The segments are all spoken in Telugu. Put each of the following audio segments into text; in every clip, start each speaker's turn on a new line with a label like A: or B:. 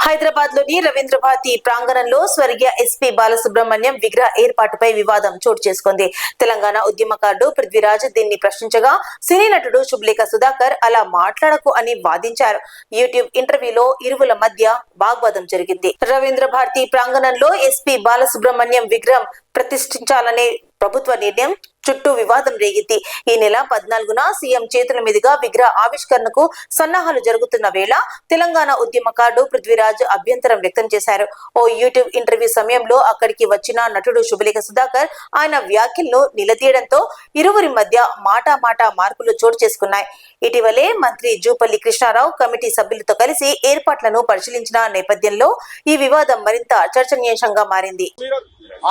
A: హైదరాబాద్ లోని రవీంద్ర భారతి ప్రాంగణంలో స్వర్గీయ ఎస్పీ బాలసుబ్రహ్మణ్యం విగ్రహ ఏర్పాటుపై వివాదం చోటు చేసుకుంది. తెలంగాణ ఉద్యమకారుడు పృథ్వీరాజ్ దీన్ని ప్రశ్నించగా సినీ నటుడు శుభ్లేఖ సుధాకర్ అలా మాట్లాడకు అని వాదించారు. యూట్యూబ్ ఇంటర్వ్యూలో ఇరువుల మధ్య వాగ్వాదం జరిగింది. రవీంద్ర భారతి ప్రాంగణంలో ఎస్పీ బాలసుబ్రహ్మణ్యం విగ్రహం ప్రతిష్ఠించాలనే ప్రభుత్వ నిర్ణయం చుట్టూ వివాదం రేగింది. ఈ నెల 14న సీఎం చేతుల మీదుగా విగ్రహ ఆవిష్కరణకు సన్నాహాలు జరుగుతున్న వేళ తెలంగాణ ఉద్యమకారుడు పృథ్వీరాజ్ అభ్యంతరం వ్యక్తం చేశారు. ఓ యూట్యూబ్ ఇంటర్వ్యూ సమయంలో అక్కడికి వచ్చిన నటుడు శుభలేఖ సుధాకర్ ఆయన వ్యాఖ్యలను నిలదీయడంతో ఇరువురి మధ్య మాటా మార్పులు చోటు చేసుకున్నాయి. ఇటీవలే మంత్రి జూపల్లి కృష్ణారావు కమిటీ సభ్యులతో కలిసి ఏర్పాట్లను పరిశీలించిన నేపథ్యంలో ఈ వివాదం మరింత చర్చనీయాంశంగా మారింది.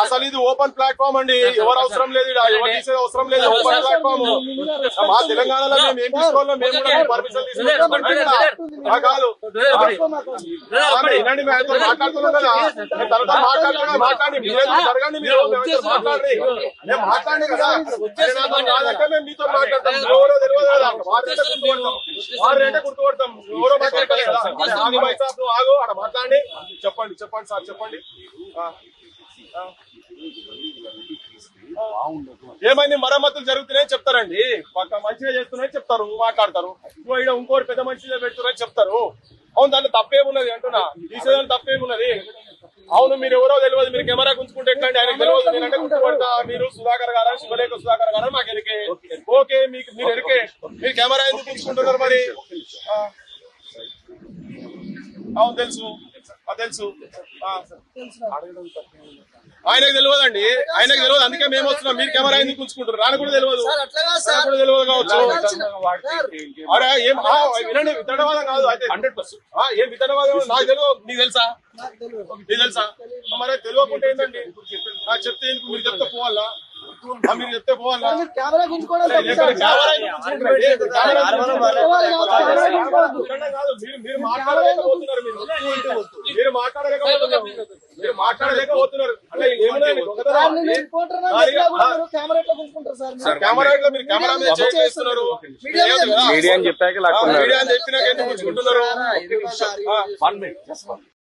B: అసలు ఇది ఓపెన్ ప్లాట్ఫామ్ అండి. ఎవరు అవసరం లేదు, ఎవరు తీసేది అవసరం లేదు. ఓపెన్ ప్లాట్ఫామ్ మా తెలంగాణలో మేము ఏం తీసుకోవాలో మేము కూడా పర్మిషన్ తీసుకుంటాం కాదు. వినండి, మేము మాట్లాడుతున్నాం కదా, తర్వాత మాట్లాడి జరగండి, మీరు మాట్లాడండి, మేము మాట్లాడి కదా. కాదంటే మేము మీతో మాట్లాడతాం. ఎవరో తెలియదు కదా, వారంటే గుర్తుపడతాం, వారంటే గుర్తుపడతాం. ఎవరో మాట్లాడతారు కదా. ఆగు, అక్కడ మాట్లాడి చెప్పండి సార్, చెప్పండి. ఏమైంది, మరమ్మతులు జరుగుతున్నాయని చెప్తారండి. పక్క మంచిగా చేస్తున్నాయని చెప్తారు, మాట్లాడతారు. ఇంకోటి పెద్ద మంచిగా పెడుతున్నారని చెప్తారు. అవును, దాంట్లో తప్పేమున్నది అంటున్నా, తీసేదాన్ని తప్పేమున్నది. అవును, మీరు ఎవరో తెలియదు, మీరు కెమెరా గుంచుకుంటే ఎక్కండి, ఆయనకు తెలియదు. నేనంటే గుర్తుపడతా, మీరు సుధాకర్ గారా, శివలేఖ సుధాకర్ గారా, మాకు ఎరికే. ఓకే, మీరు ఎరికే, మీరు కెమెరా ఎందుకు గుంచుకుంటున్నారు మరి? అవును, తెలుసు. ఆయనకు తెలియదండి, ఆయనకు తెలియదు, అందుకే మేము వస్తున్నాం. మీరు కెమెరా ఎందుకు ఉంచుకుంటారు? రాని కూడా తెలియదు కావచ్చు. అరే ఏం వినండి, వితండవాదం కాదు అయితే 100%. ఏం వితండవాదం నాకు తెలియదు, నీకు తెలుసా? మరి తెలియకుంటే ఏంటండి? చెప్తే మీరు చెప్తే పోవాలా? మీరు చెప్తే పోవాలా? మీరు మాట్లాడలేకపోతున్నారు, మీరు మాట్లాడలేకపోతున్నారు. అంటే ఏమున్నాయండి, కెమెరా మీరు కెమెరా మీద చేస్తున్నారు. మీడియా అని చెప్పాక మీడియా అని చెప్పినాక ఎందుకు గుంజుకుంటున్నారు?